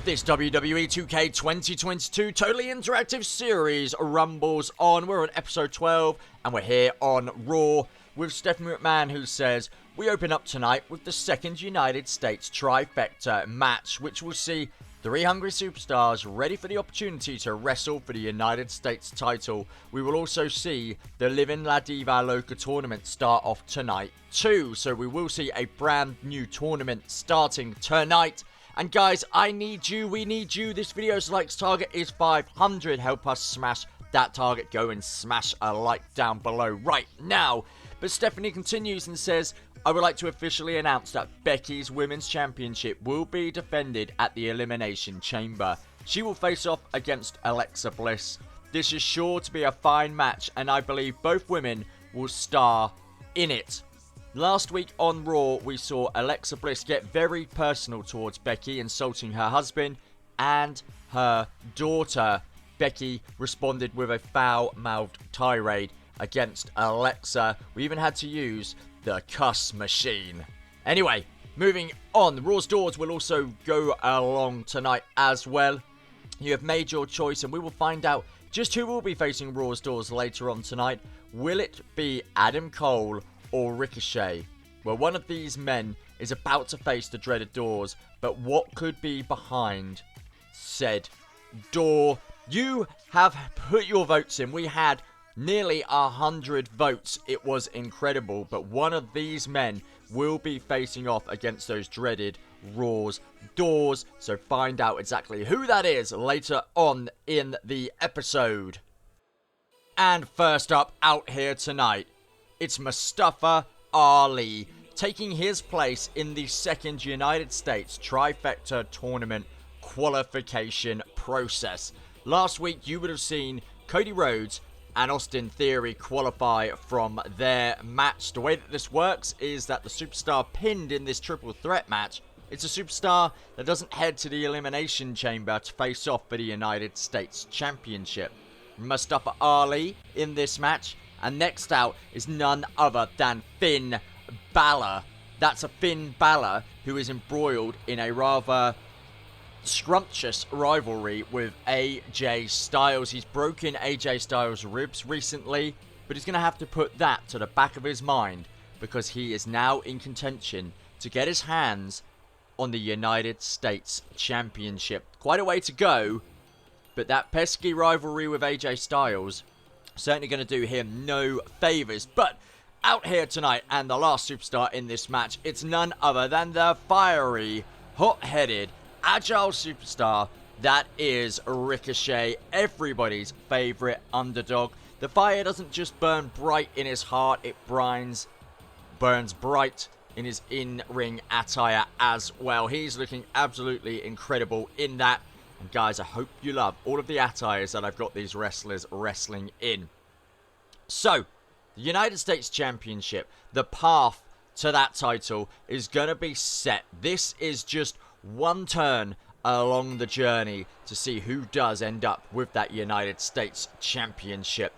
This WWE 2K22 totally interactive series rumbles on. We're on episode 12 and we're here on Raw with Stephanie McMahon, who says we open up tonight with the second United States trifecta match, which will see three hungry superstars ready for the opportunity to wrestle for the United States title. We will also see the Live in La Diva Loca tournament start off tonight too. So we will see a brand new tournament starting tonight. And guys, I need you, we need you. This video's likes target is 500. Help us smash that target. Go and smash a like down below right now. But Stephanie continues and says, I would like to officially announce that Becky's Women's Championship will be defended at the Elimination Chamber. She will face off against Alexa Bliss. This is sure to be a fine match, and I believe both women will star in it. Last week on Raw, we saw Alexa Bliss get very personal towards Becky, insulting her husband and her daughter. Becky responded with a foul-mouthed tirade against Alexa. We even had to use the cuss machine. Anyway, moving on. Raw's doors will also go along tonight as well. You have made your choice, and we will find out just who will be facing Raw's doors later on tonight. Will it be Adam Cole or Ricochet? Well, one of these men is about to face the dreaded doors, but what could be behind said door? You have put your votes in. We had nearly 100 votes. It was incredible, but one of these men will be facing off against those dreaded Raw's doors, so find out exactly who that is later on in the episode. And first up out here tonight, it's Mustafa Ali taking his place in the second United States trifecta tournament qualification process. Last week you would have seen Cody Rhodes and Austin Theory qualify from their match. The way that this works is that the superstar pinned in this triple threat match, it's a superstar that doesn't head to the Elimination Chamber to face off for the United States Championship. Mustafa Ali in this match. And next out is none other than Finn Balor. That's a Finn Balor who is embroiled in a rather scrumptious rivalry with AJ Styles. He's broken AJ Styles' ribs recently, but he's going to have to put that to the back of his mind because he is now in contention to get his hands on the United States Championship. Quite a way to go, but that pesky rivalry with AJ Styles certainly going to do him no favours. But out here tonight, and the last superstar in this match, it's none other than the fiery, hot-headed, agile superstar that is Ricochet, everybody's favourite underdog. The fire doesn't just burn bright in his heart, it burns bright in his in-ring attire as well. He's looking absolutely incredible in that. And guys, I hope you love all of the attires that I've got these wrestlers wrestling in. So, the United States Championship, the path to that title is going to be set. This is just one turn along the journey to see who does end up with that United States Championship.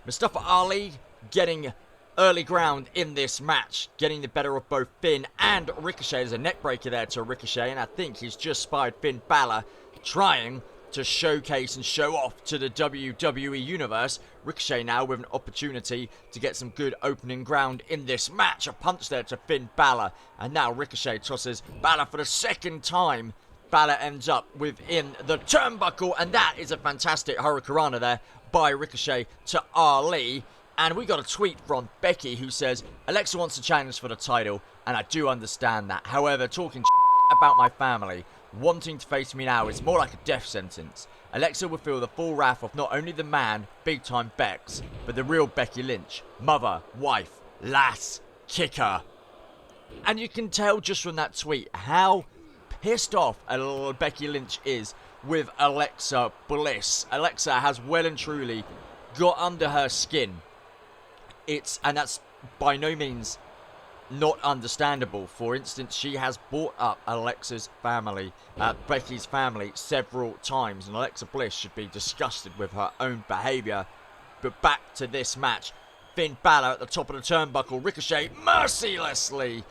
Mustafa Ali getting early ground in this match, getting the better of both Finn and Ricochet. There's a neck breaker there to Ricochet, and I think he's just spied Finn Balor, trying to showcase and show off to the WWE Universe. Ricochet now with an opportunity to get some good opening ground in this match. A punch there to Finn Balor, and now Ricochet tosses Balor for the second time. Balor ends up within the turnbuckle, and that is a fantastic Hurricanrana there by Ricochet to Ali. And we got a tweet from Becky who says, Alexa wants to challenge for the title, and I do understand that. However, talking about my family wanting to face me now is more like a death sentence. Alexa will feel the full wrath of not only the man, big time Bex, but the real Becky Lynch, mother, wife, lass, kicker. And you can tell just from that tweet how pissed off a little Becky Lynch is with Alexa Bliss. Alexa has well and truly got under her skin. And that's by no means not understandable. For instance, she has brought up Alexa's family, Becky's family, several times, and Alexa Bliss should be disgusted with her own behaviour. But back to this match, Finn Balor at the top of the turnbuckle, Ricochet mercilessly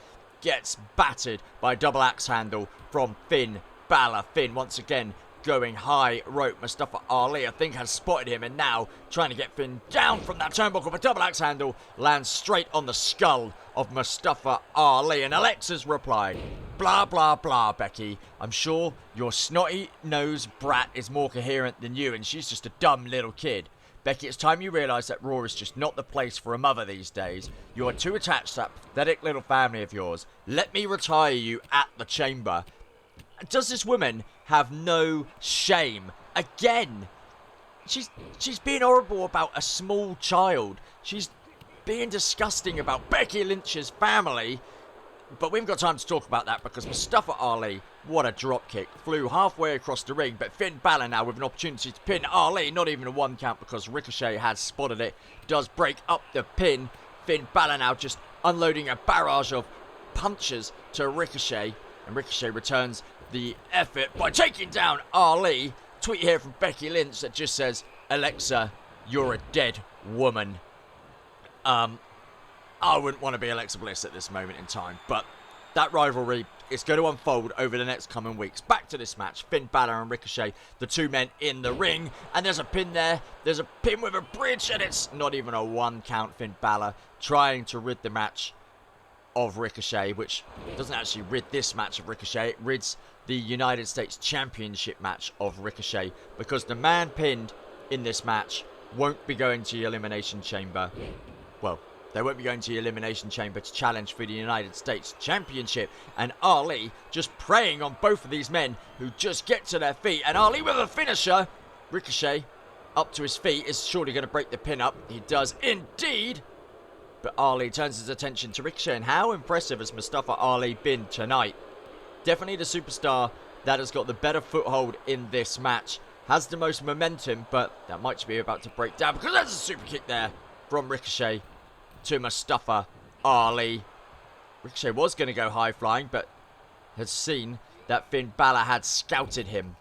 gets battered by a double axe handle from Finn Balor. Finn once again going high rope. Mustafa Ali, I think, has spotted him and now trying to get Finn down from that turnbuckle. But double axe handle lands straight on the skull of Mustafa Ali. And Alexa's replied, blah, blah, blah, Becky. I'm sure your snotty-nosed brat is more coherent than you and she's just a dumb little kid. Becky, it's time you realise that Raw is just not the place for a mother these days. You are too attached to that pathetic little family of yours. Let me retire you at the chamber. Does this woman have no shame? Again, she's being horrible about a small child. She's being disgusting about Becky Lynch's family. But we haven't got time to talk about that because Mustafa Ali, what a dropkick, flew halfway across the ring. But Finn Balor now with an opportunity to pin Ali, not even a 1 count because Ricochet has spotted it, does break up the pin. Finn Balor now just unloading a barrage of punches to Ricochet. And Ricochet returns the effort by taking down Ali. Tweet here from Becky Lynch that just says, Alexa, you're a dead woman. I wouldn't want to be Alexa Bliss at this moment in time, but that rivalry is going to unfold over the next coming weeks. Back to this match, Finn Balor and Ricochet, the two men in the ring, and there's a pin there. There's a pin with a bridge, and it's not even a 1 count. Finn Balor trying to rid the match of Ricochet, which doesn't actually rid this match of Ricochet. It rids the United States Championship match of Ricochet, because the man pinned in this match won't be going to the Elimination Chamber. Well, they won't be going to the Elimination Chamber to challenge for the United States Championship. And Ali just preying on both of these men who just get to their feet. And Ali with a finisher. Ricochet up to his feet is surely going to break the pin up. He does indeed. But Ali turns his attention to Ricochet. And how impressive has Mustafa Ali been tonight? Definitely the superstar that has got the better foothold in this match. Has the most momentum, but that might be about to break down because there's a super kick there from Ricochet to Mustafa Ali. Ricochet was going to go high flying, but had seen that Finn Balor had scouted him.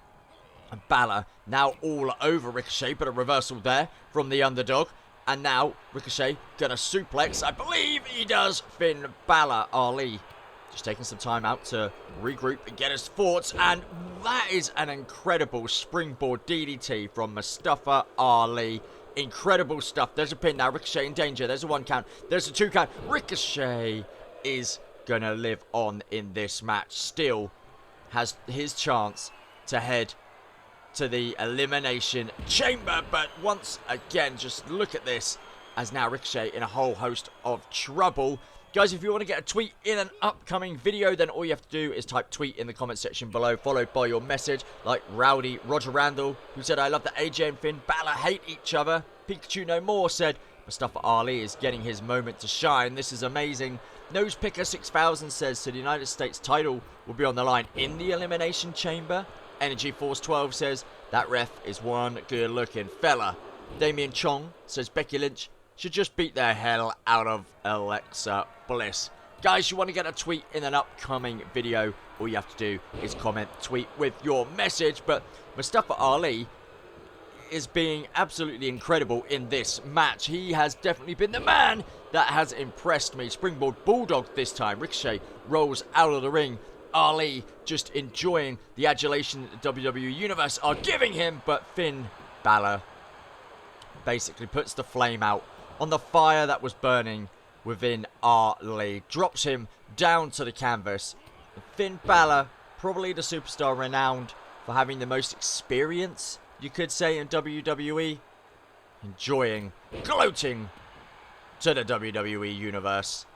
And Balor now all over Ricochet, but a reversal there from the underdog. And now Ricochet going to suplex. I believe he does. Finn Balor. Ali just taking some time out to regroup and get his thoughts. And that is an incredible springboard DDT from Mustafa Ali. Incredible stuff. There's a pin now. Ricochet in danger. There's a 1 count. There's a 2 count. Ricochet is going to live on in this match. Still has his chance to head to the Elimination Chamber. But once again, just look at this, as now Ricochet in a whole host of trouble. Guys, if you want to get a tweet in an upcoming video, then all you have to do is type tweet in the comment section below, followed by your message, like Rowdy Roger Randall, who said, I love that AJ and Finn Balor hate each other. Pikachu No More said, Mustafa Ali is getting his moment to shine. This is amazing. Nosepicker 6000 says, so the United States title will be on the line in the Elimination Chamber. Energy Force 12 says, that ref is one good looking fella. Damien Chong says, Becky Lynch should just beat the hell out of Alexa Bliss. Guys, you want to get a tweet in an upcoming video, all you have to do is comment, tweet with your message. But Mustafa Ali is being absolutely incredible in this match. He has definitely been the man that has impressed me. Springboard Bulldog this time. Ricochet rolls out of the ring. Ali just enjoying the adulation that the WWE Universe are giving him. But Finn Balor basically puts the flame out on the fire that was burning within Ali. Drops him down to the canvas. Finn Balor, probably the superstar renowned for having the most experience, you could say, in WWE. Enjoying, gloating to the WWE Universe.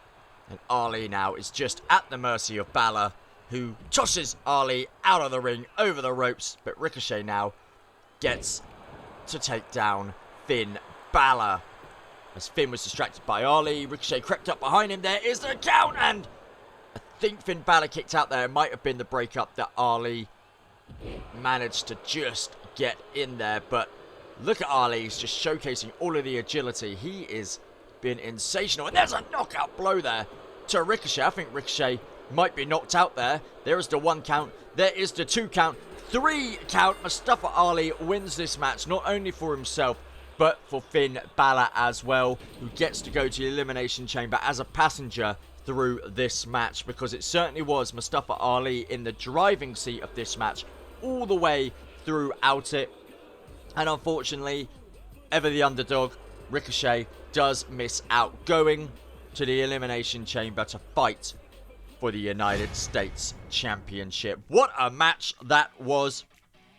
And Ali now is just at the mercy of Balor, who tosses Ali out of the ring, over the ropes. But Ricochet now gets to take down Finn Balor. As Finn was distracted by Ali, Ricochet crept up behind him. There is the count, and I think Finn Balor kicked out there. It might have been the breakup that Ali managed to just get in there. But look at Ali. He's just showcasing all of the agility. He is being sensational. And there's a knockout blow there to Ricochet. I think Ricochet might be knocked out there. There is the 1 count. There is the 2 count. 3 count. Mustafa Ali wins this match, not only for himself, but for Finn Balor as well, who gets to go to the Elimination Chamber as a passenger through this match, because it certainly was Mustafa Ali in the driving seat of this match all the way throughout it. And unfortunately, ever the underdog, Ricochet does miss out, going to the Elimination Chamber to fight for the United States Championship. What a match that was.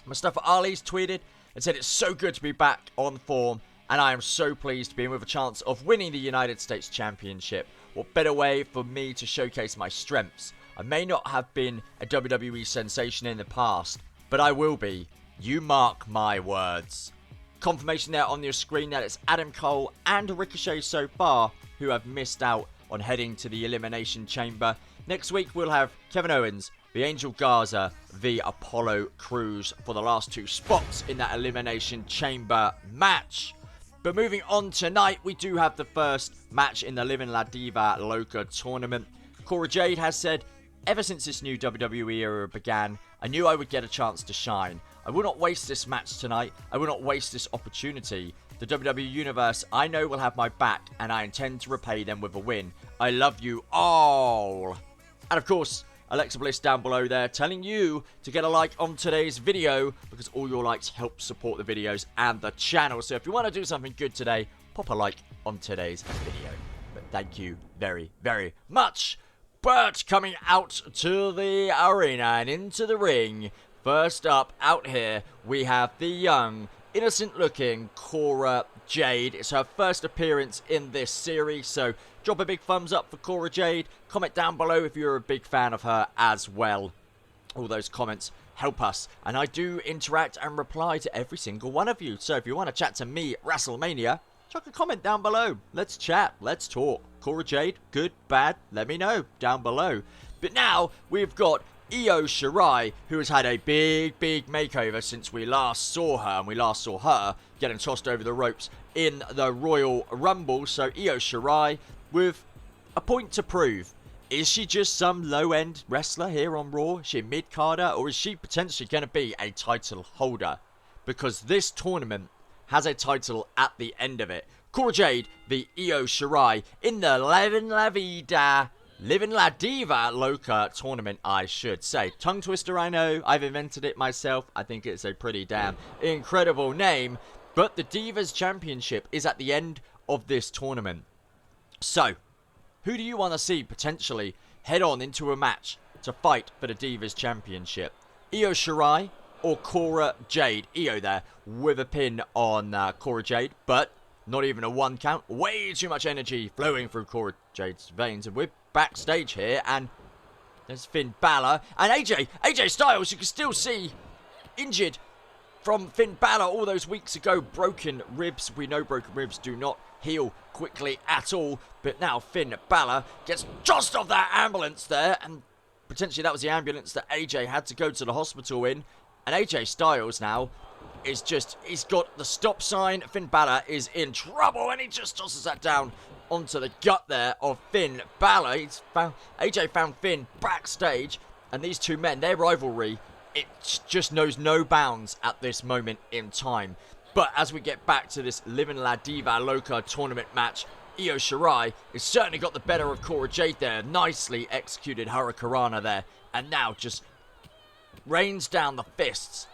Mustafa Ali's tweeted and said, "It's so good to be back on form, and I am so pleased to be in with a chance of winning the United States Championship. What better way for me to showcase my strengths? I may not have been a WWE sensation in the past, but I will be. You mark my words." Confirmation there on your screen that it's Adam Cole and Ricochet so far who have missed out on heading to the Elimination Chamber. Next week we'll have Kevin Owens, the Angel Garza, the Apollo Crews for the last two spots in that Elimination Chamber match. But moving on tonight, we do have the first match in the Living La Diva Loca tournament. Cora Jade has said, "Ever since this new WWE era began, I knew I would get a chance to shine. I will not waste this match tonight. I will not waste this opportunity. The WWE Universe, I know, will have my back, and I intend to repay them with a win. I love you all." And of course, Alexa Bliss down below there telling you to get a like on today's video, because all your likes help support the videos and the channel. So if you want to do something good today, pop a like on today's video. But thank you very, very much. But coming out to the arena and into the ring, first up out here, we have the young, innocent-looking Cora Jade. It's her first appearance in this series, so drop a big thumbs up for Cora Jade. Comment down below if you're a big fan of her as well. All those comments help us, and I do interact and reply to every single one of you. So if you want to chat to me at WrestleMania, chuck a comment down below. Let's chat, let's talk. Cora Jade, good, bad, let me know down below. But now we've got Io Shirai, who has had a big makeover since we last saw her, and we last saw her getting tossed over the ropes in the Royal Rumble. So Io Shirai with a point to prove. Is she just some low-end wrestler here on Raw? Is she a mid-carder, or is she potentially going to be a title holder? Because this tournament has a title at the end of it. Cora Jade v Io Shirai in the Living La Diva Loca tournament, I should say. Tongue twister, I know. I've invented it myself. I think it's a pretty damn incredible name. But the Divas Championship is at the end of this tournament. So, who do you want to see potentially head on into a match to fight for the Divas Championship? Io Shirai or Cora Jade? Io there with a pin on Cora Jade, but not even a one count. Way too much energy flowing through Cora Jade's veins. And we're backstage here, and there's Finn Balor and AJ Styles. You can still see injured from Finn Balor all those weeks ago. Broken ribs. We know broken ribs do not heal quickly at all, but now Finn Balor gets just off that ambulance there, and potentially that was the ambulance that AJ had to go to the hospital in. And AJ Styles now is just, he's got the stop sign. Finn Balor is in trouble, and he just tosses that down onto the gut there of Finn Balor. AJ found Finn backstage, and these two men, their rivalry, it just knows no bounds at this moment in time. But as we get back to this Living La Diva Loca tournament match, Io Shirai has certainly got the better of Cora Jade there. Nicely executed Hurricanrana there, and now just rains down the fists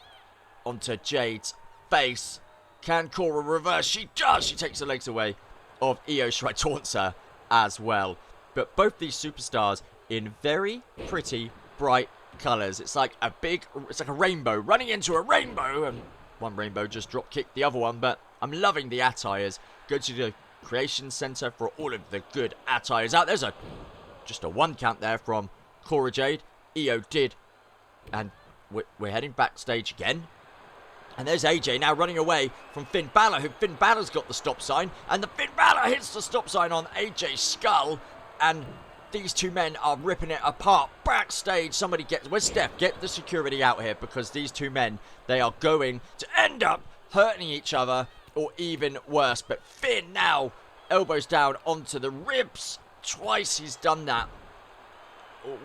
onto Jade's face. Can Cora reverse? She does! She takes the legs away of Io Shirai, taunts her as well. But both these superstars in very pretty, bright colours. It's like a rainbow running into a rainbow, and one rainbow just drop kicked the other one. But I'm loving the attires. Go to the Creation Center for all of the good attires out. There's just a one count there from Cora Jade. Io did, and we're heading backstage again. And there's AJ now running away from Finn Balor, who Finn Balor's got the stop sign, and the Finn Balor hits the stop sign on AJ's skull, and these two men are ripping it apart backstage. Somebody where's Steph? Get the security out here, because these two men, they are going to end up hurting each other, or even worse. But Finn now, elbows down onto the ribs. Twice he's done that.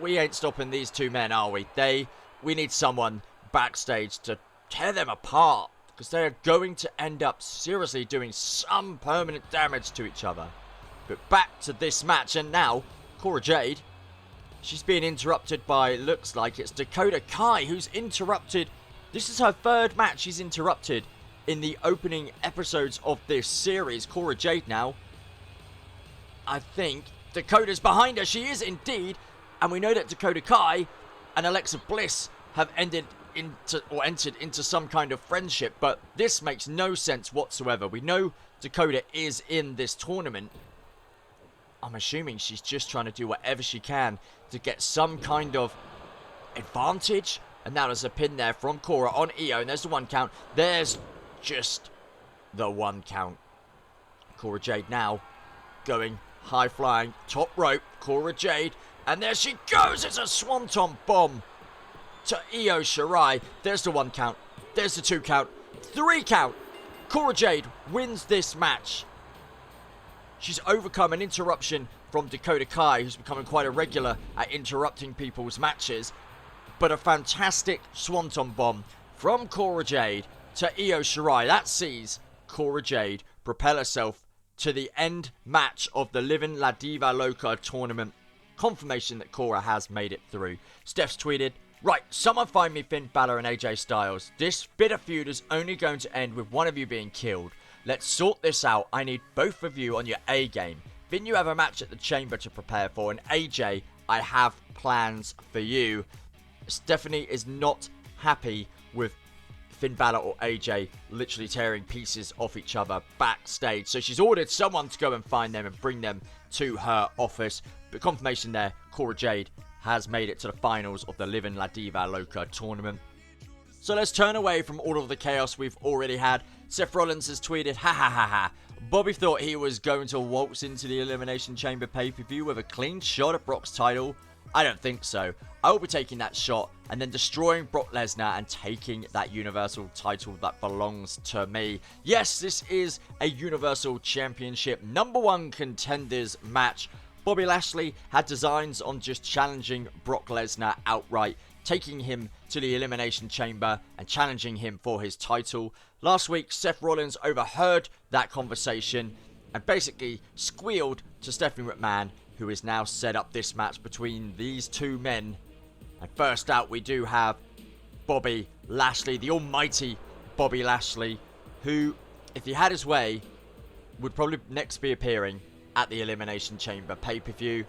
We ain't stopping these two men, are we? We need someone backstage to tear them apart, because they are going to end up seriously doing some permanent damage to each other. But back to this match, and now Cora Jade. She's being interrupted by, looks like it's Dakota Kai, who's interrupted. This is her third match she's interrupted in the opening episodes of this series. Cora Jade now. I think Dakota's behind her. She is indeed. And we know that Dakota Kai and Alexa Bliss have entered into some kind of friendship. But this makes no sense whatsoever. We know Dakota is in this tournament. I'm assuming she's just trying to do whatever she can to get some kind of advantage. And now there's a pin there from Cora on Io. And there's the 1 count. There's just the 1 count. Cora Jade now going high flying. Top rope. Cora Jade. And there she goes. It's a swanton bomb to Io Shirai. There's the 1 count. There's the 2 count. 3 count. Cora Jade wins this match. She's overcome an interruption from Dakota Kai, who's becoming quite a regular at interrupting people's matches. But a fantastic swanton bomb from Cora Jade to Io Shirai. That sees Cora Jade propel herself to the end match of the Living La Diva Loca tournament. Confirmation that Cora has made it through. Steph's tweeted, "Right, someone find me Finn Balor and AJ Styles. This bitter feud is only going to end with one of you being killed. Let's sort this out. I need both of you on your A game. Finn, you have a match at the Chamber to prepare for. And AJ, I have plans for you." Stephanie is not happy with Finn Balor or AJ literally tearing pieces off each other backstage. So she's ordered someone to go and find them and bring them to her office. But confirmation there, Cora Jade has made it to the finals of the Living La Diva Loca tournament. So let's turn away from all of the chaos we've already had. Seth Rollins has tweeted, "Ha ha ha ha. Bobby thought he was going to waltz into the Elimination Chamber pay-per-view with a clean shot at Brock's title. I don't think so. I will be taking that shot and then destroying Brock Lesnar and taking that Universal title that belongs to me." Yes, this is a Universal Championship #1 Contenders match. Bobby Lashley had designs on just challenging Brock Lesnar outright, taking him to the Elimination Chamber and challenging him for his title. Last week, Seth Rollins overheard that conversation and basically squealed to Stephanie McMahon, who has now set up this match between these two men. And first out, we do have Bobby Lashley, the almighty Bobby Lashley, who, if he had his way, would probably next be appearing at the Elimination Chamber pay-per-view.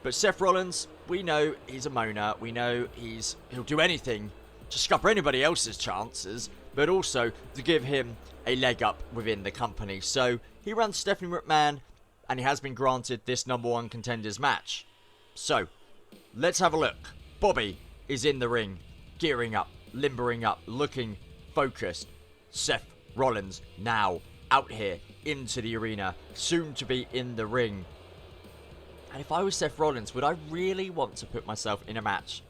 But Seth Rollins, we know he's a moaner. We know he'll do anything to scupper anybody else's chances, but also to give him a leg up within the company. So he runs Stephanie McMahon, and he has been granted this #1 Contenders match. So let's have a look. Bobby is in the ring, gearing up, limbering up, looking focused. Seth Rollins now out here into the arena, soon to be in the ring. And if I was Seth Rollins, would I really want to put myself in a match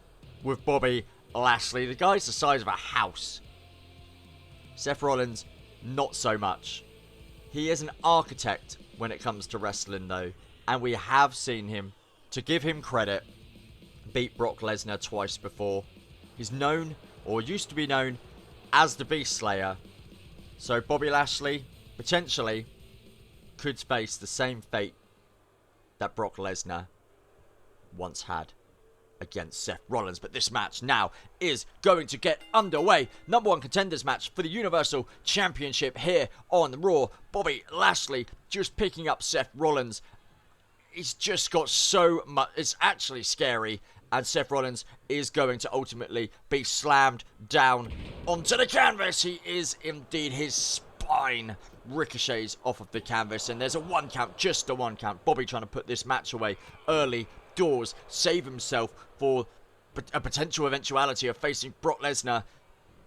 with Bobby Lashley? The guy's the size of a house. Seth Rollins, not so much. He is an architect when it comes to wrestling, though. And we have seen him, to give him credit, beat Brock Lesnar twice before. He's known, or used to be known, as the Beast Slayer. So Bobby Lashley, potentially, could face the same fate that Brock Lesnar once had against Seth Rollins. But this match now is going to get underway. #1 Contenders match for the Universal Championship here on Raw. Bobby Lashley just picking up Seth Rollins. He's just got so much. It's actually scary. And Seth Rollins is going to ultimately be slammed down onto the canvas. He is indeed. His spine ricochets off of the canvas. And there's a 1 count, just a 1 count. Bobby trying to put this match away early doors, save himself for a potential eventuality of facing Brock Lesnar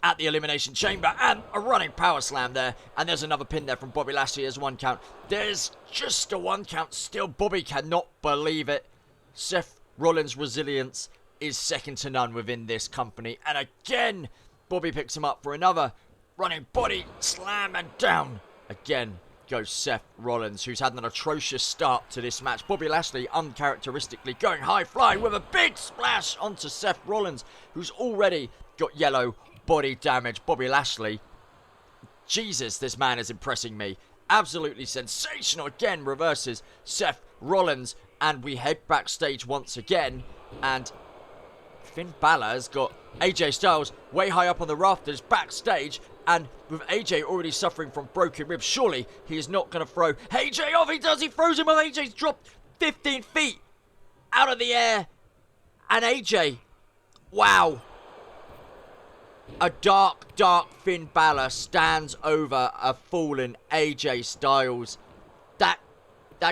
at the Elimination Chamber. And a running power slam there. And there's another pin there from Bobby Lashley as 1 count. There's just a 1 count still. Bobby cannot believe it. Seth Rollins' resilience is second to none within this company. And again, Bobby picks him up for another running body slam, and down again goes Seth Rollins, who's had an atrocious start to this match. Bobby Lashley uncharacteristically going high flying with a big splash onto Seth Rollins, who's already got yellow body damage. Bobby Lashley, Jesus, this man is impressing me. Absolutely sensational. Again, reverses Seth Rollins, and we head backstage once again, and Finn Balor has got AJ Styles way high up on the rafters backstage, and with AJ already suffering from broken ribs, surely he is not going to throw AJ off. He does. He throws him off. AJ's dropped 15 feet out of the air, and AJ, wow. A dark Finn Balor stands over a fallen AJ Styles. That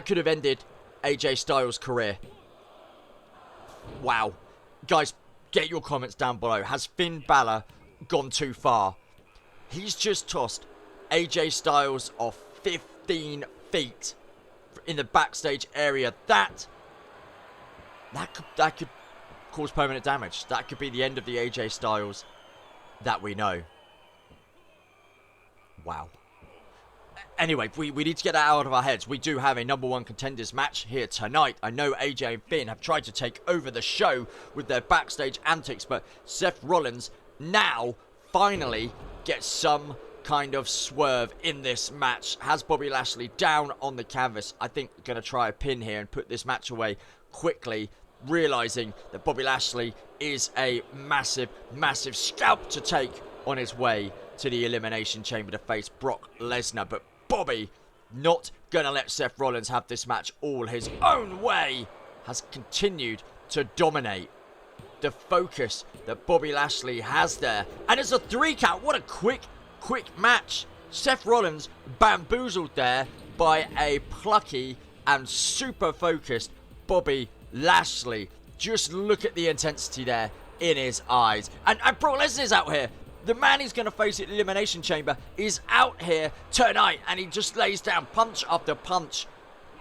could have ended AJ Styles' career. Wow. Guys, get your comments down below. Has Finn Balor gone too far? He's just tossed AJ Styles off 15 feet in the backstage area. That could cause permanent damage. That could be the end of the AJ Styles that we know. Wow. Anyway, we need to get that out of our heads. We do have a number 1 contenders match here tonight. I know AJ and Finn have tried to take over the show with their backstage antics, but Seth Rollins now finally gets some kind of swerve in this match. Has Bobby Lashley down on the canvas. I think going to try a pin here and put this match away quickly, realizing that Bobby Lashley is a massive scalp to take on his way to the Elimination Chamber to face Brock Lesnar. But Bobby, not gonna let Seth Rollins have this match all his own way, has continued to dominate. The focus that Bobby Lashley has there, and it's a 3 count. What a quick match. Seth Rollins bamboozled there by a plucky and super focused Bobby Lashley. Just look at the intensity there in his eyes. And Brock Lesnar's out here. The man he's going to face at the Elimination Chamber is out here tonight, and he just lays down punch after punch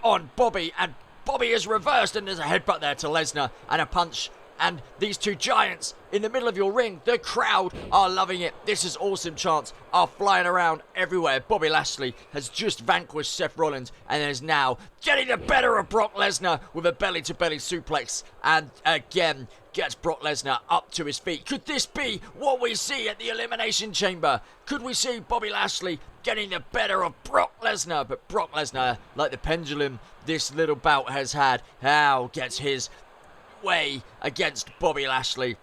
on Bobby, and Bobby is reversed, and there's a headbutt there to Lesnar, and a punch, and these two giants in the middle of your ring. The crowd are loving it. This is awesome chants are flying around everywhere. Bobby Lashley has just vanquished Seth Rollins and is now getting the better of Brock Lesnar with a belly-to-belly suplex, and again gets Brock Lesnar up to his feet. Could this be what we see at the Elimination Chamber? Could we see Bobby Lashley getting the better of Brock Lesnar? But Brock Lesnar, like the pendulum this little bout has had, now gets his way against Bobby Lashley.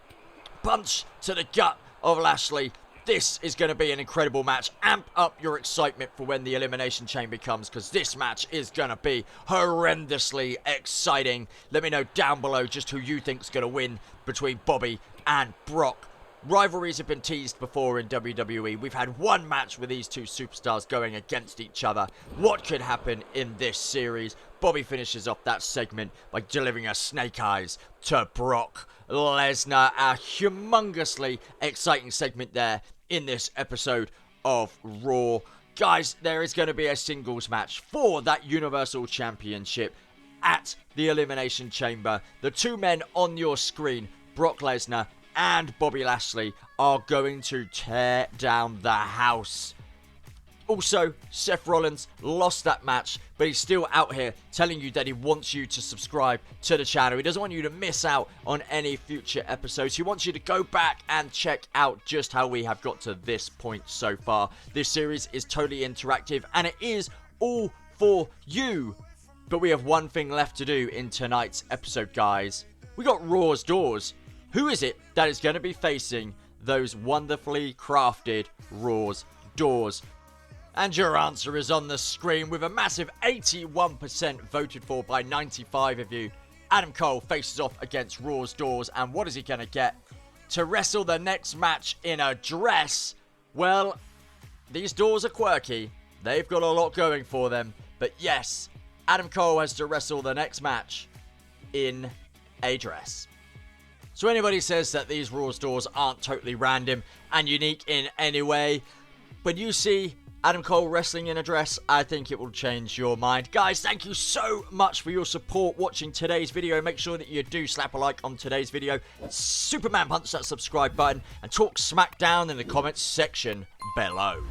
Punch to the gut of Lashley. This is going to be an incredible match. Amp up your excitement for when the Elimination Chamber comes, because this match is going to be horrendously exciting. Let me know down below just who you think's going to win between Bobby and Brock. Rivalries have been teased before in WWE. We've had one match with these two superstars going against each other. What could happen in this series? Bobby finishes off that segment by delivering a snake eyes to Brock Lesnar. A humongously exciting segment there in this episode of Raw. Guys, there is going to be a singles match for that Universal Championship at the Elimination Chamber. The two men on your screen, Brock Lesnar and Bobby Lashley, are going to tear down the house. Also, Seth Rollins lost that match, but he's still out here telling you that he wants you to subscribe to the channel. He doesn't want you to miss out on any future episodes. He wants you to go back and check out just how we have got to this point so far. This series is totally interactive, and it is all for you. But we have one thing left to do in tonight's episode, guys. We got Raw's doors. Who is it that is going to be facing those wonderfully crafted Raw's doors? And your answer is on the screen with a massive 81% voted for by 95 of you. Adam Cole faces off against Raw's doors, and what is he going to get? To wrestle the next match in a dress? Well, these doors are quirky. They've got a lot going for them. But yes, Adam Cole has to wrestle the next match in a dress. So anybody says that these Raw's doors aren't totally random and unique in any way, when you see Adam Cole wrestling in a dress, I think it will change your mind. Guys, thank you so much for your support watching today's video. Make sure that you do slap a like on today's video. Superman punch that subscribe button and talk smack down in the comments section below.